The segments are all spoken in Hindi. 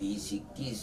20-21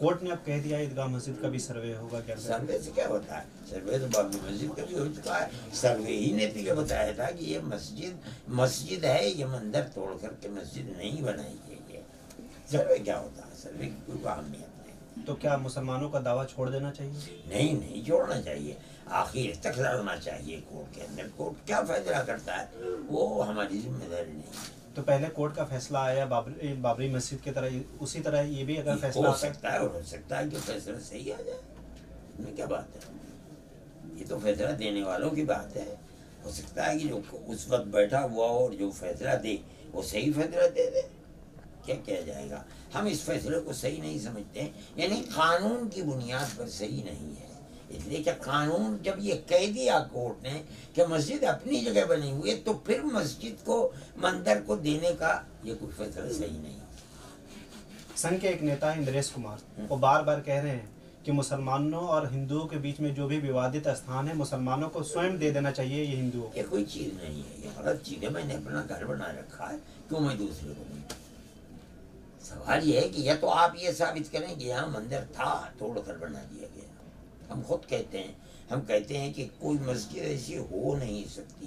कोर्ट ने अब कह दिया ईदगाह मस्जिद का भी सर्वे होगा क्या? सर्वे से क्या होता है? सर्वे तो बाबरी मस्जिद का भी हो चुका है। सर्वे ही ने तो ये बताया था कि ये मस्जिद है, ये मंदिर तोड़ करके मस्जिद नहीं बनाई गई है। सर्वे क्या होता है? सर्वे की कोई अहमियत नहीं। तो क्या मुसलमानों का दावा छोड़ देना चाहिए? नहीं छोड़ना चाहिए, आखिर तक लड़ना चाहिए कोर्ट के अंदर। कोर्ट क्या फैसला करता है वो हमारी जिम्मेदारी नहीं है। तो पहले कोर्ट का फैसला आया बाबरी मस्जिद की तरह, उसी तरह ये भी अगर फैसला हो सकता है, और हो सकता है कि फैसला सही आ जाए, इसमें क्या बात है? ये तो फैसला देने वालों की बात है। हो सकता है कि जो उस वक्त बैठा हुआ और जो फैसला दे वो सही फैसला दे दे, क्या किया जाएगा? हम इस फैसले को सही नहीं समझते, यानी कानून की बुनियाद पर सही नहीं है। इसलिए क्या कानून जब ये कह दिया कोर्ट ने कि मस्जिद अपनी जगह बनी हुई है, तो फिर मस्जिद को मंदिर को देने का ये कोई फैसला सही नहीं। संघ के एक नेता इंद्रेश कुमार वो बार बार कह रहे हैं कि मुसलमानों और हिंदुओं के बीच में जो भी विवादित स्थान है मुसलमानों को स्वयं दे देना चाहिए ये हिंदुओं। ये कोई चीज नहीं है, ये गलत चीज है। मैंने अपना घर बना रखा है, क्यों मैं दूसरे को दूं? सवाल ये है कि या तो आप ये साबित करें कि यहाँ मंदिर था, तोड़ कर बना दिया गया। हम खुद कहते हैं कि कोई मस्जिद ऐसी हो नहीं सकती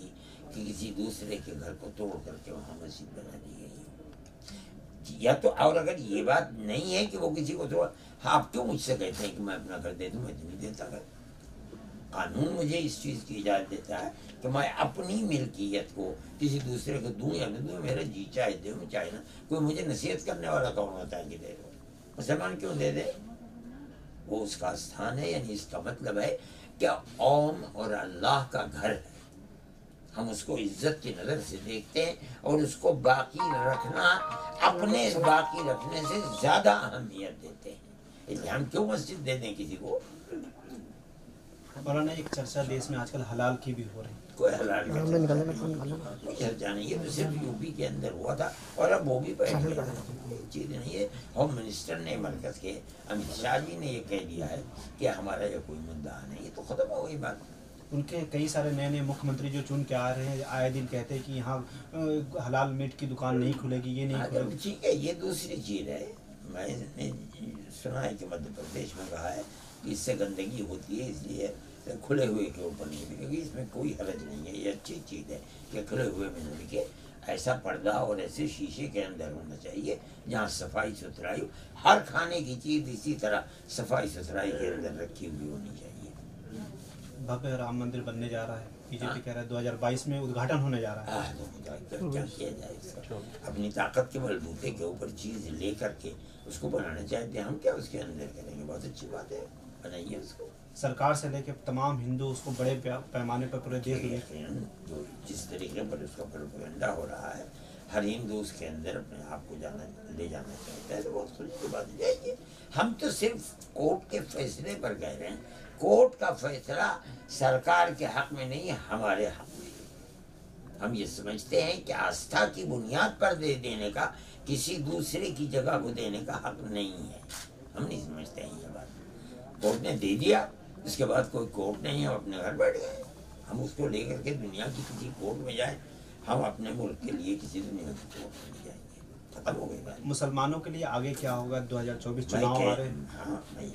कि किसी दूसरे के घर को तोड़ करके वहाँ मस्जिद बना दी गई। या तो और अगर ये बात नहीं है कि वो किसी को तोड़, आप क्यों मुझसे कहते हैं कि मैं अपना घर दे दूँ? मैं तो नहीं देता घर। कानून मुझे इस चीज़ की इजाज़त देता है कि मैं अपनी मिल्कियत को किसी दूसरे को दूँ या न दूँ, मेरा जी चाहे दे चाहे ना। कोई मुझे नसीहत करने वाला कौन होता है कि दे दो? मुसलमान क्यों दे दे? वो उसका स्थान है, यानी इसका मतलब है कि कौम और अल्लाह का घर है। हम उसको इज्जत की नज़र से देखते हैं और उसको बाकी रखना अपने बाकी रखने से ज़्यादा अहमियत देते हैं। इसलिए हम क्यों मस्जिद दे दें किसी को? मौलाना एक चर्चा देश में आजकल हलाल की भी हो रही है। कोई हलाल की चर्चा नहीं है, तो सिर्फ यूपी के अंदर हुआ था और अब वो भी चीज़ नहीं है। होम मिनिस्टर ने मरकज के अमित शाह जी ने ये कह दिया है कि हमारा ये कोई मुद्दा नहीं, ये तो ख़त्म हो गई बात। उनके कई सारे नए नए मुख्यमंत्री जो चुन के आ रहे हैं आए दिन कहते हैं कि यहाँ हलाल मीट की दुकान नहीं खुलेगी, ये नहीं खुलेगी। ठीक है, ये दूसरी चीज़ है। मैंने सुना है कि मध्य प्रदेश में कहा है कि इससे गंदगी होती है, इसलिए खुले हुए के ऊपर नहीं बिकेगी। इसमें कोई हरज नहीं है, ये अच्छी चीज़ है कि खुले हुए में न बिके। ऐसा पर्दा और ऐसे शीशे के अंदर होना चाहिए जहाँ सफाई सुथराई, हर खाने की चीज़ इसी तरह सफाई सुथराई के अंदर रखी हुई होनी चाहिए। भव्य राम मंदिर बनने जा रहा है, बीजेपी कह रहा है 2022 में उद्घाटन होने जा रहा है। क्या किया जाए इसका? अपनी ताकत के बलबूते के ऊपर चीज़ ले करके उसको बनाना चाहते हैं, हम क्या उसके अंदर करेंगे? बहुत अच्छी बात है, बनाइए उसको। सरकार से लेकर तमाम हिंदू उसको बड़े पैमाने पर पूरे देश में जिस तरीके पर उसका प्रोपेगेंडा हो रहा है, हर हिंदू उसके अंदर अपने आप को ले जाना चाहता है, तो बहुत खुशी की बात जाइए। हम तो सिर्फ कोर्ट के फैसले पर कह रहे हैं। कोर्ट का फैसला सरकार के हक में नहीं, हमारे हक में। हम ये समझते हैं कि आस्था की बुनियाद पर दे देने का किसी दूसरे की जगह को देने का हक नहीं है। हम नहीं समझते हैं ये बात। कोर्ट ने दे दिया, उसके बाद कोई कोर्ट नहीं, हम अपने घर बैठ गए। हम उसको लेकर के दुनिया की किसी कोर्ट में जाए, हम अपने मुल्क के लिए किसी दुनिया की कोर्ट में जाएंगे। खत्म हो गई बात। मुसलमानों के लिए आगे क्या होगा? 2024 चुनाव आ रहे हैं। हाँ नहीं,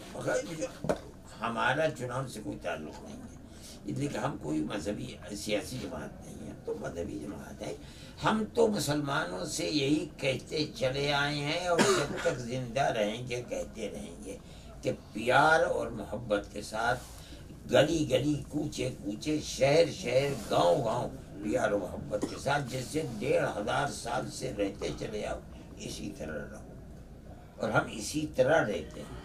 हमारा चुनाव से कोई ताल्लुक नहीं है, इसलिए कि हम कोई मजहबी सियासी जमात नहीं है, तो मजहबी जमात है। हम तो मुसलमानों से यही कहते चले आए हैं और जब तक जिंदा रहेंगे कहते रहेंगे कि प्यार और मोहब्बत के साथ गली गली, कूचे कूचे, शहर शहर, गांव गांव प्यार और मोहब्बत के साथ जैसे 1500 साल से रहते चले आओ, इसी तरह रहो। और हम इसी तरह रहते हैं।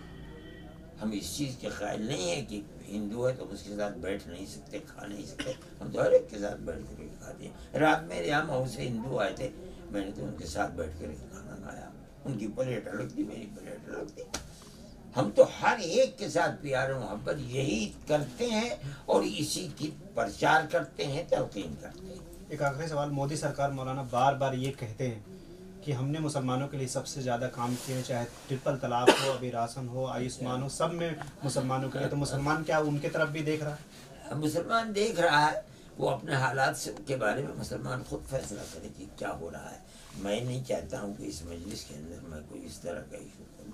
हम इस चीज़ के ख्याल नहीं है कि हिंदू है तो उसके साथ बैठ नहीं सकते, खा नहीं सकते। हम तो हर एक के साथ बैठ कर खाते हैं। रात में यहाँ मऊ से हिंदू आए थे, मैंने तो उनके साथ बैठ कर खाना खाया। उनकी प्लेट अलग थी, मेरी प्लेट अलग थी। हम तो हर एक के साथ प्यार और मोहब्बत यही करते हैं और इसी की प्रचार करते हैं, तलकीन करते हैं। एक आखिरी सवाल, मोदी सरकार मौलाना बार बार ये कहते हैं कि हमने मुसलमानों के लिए सबसे ज़्यादा काम किए, चाहे ट्रिपल तलाक हो, अभी राशन हो, आयुष्मान हो, सब में मुसलमानों के लिए। तो मुसलमान क्या उनके तरफ भी देख रहा है? मुसलमान देख रहा है, वो अपने हालात से के बारे में मुसलमान खुद फैसला करे कि क्या हो रहा है। मैं नहीं चाहता हूँ कि इस मजलिस के अंदर मैं कोई इस तरह का इशू करूँ।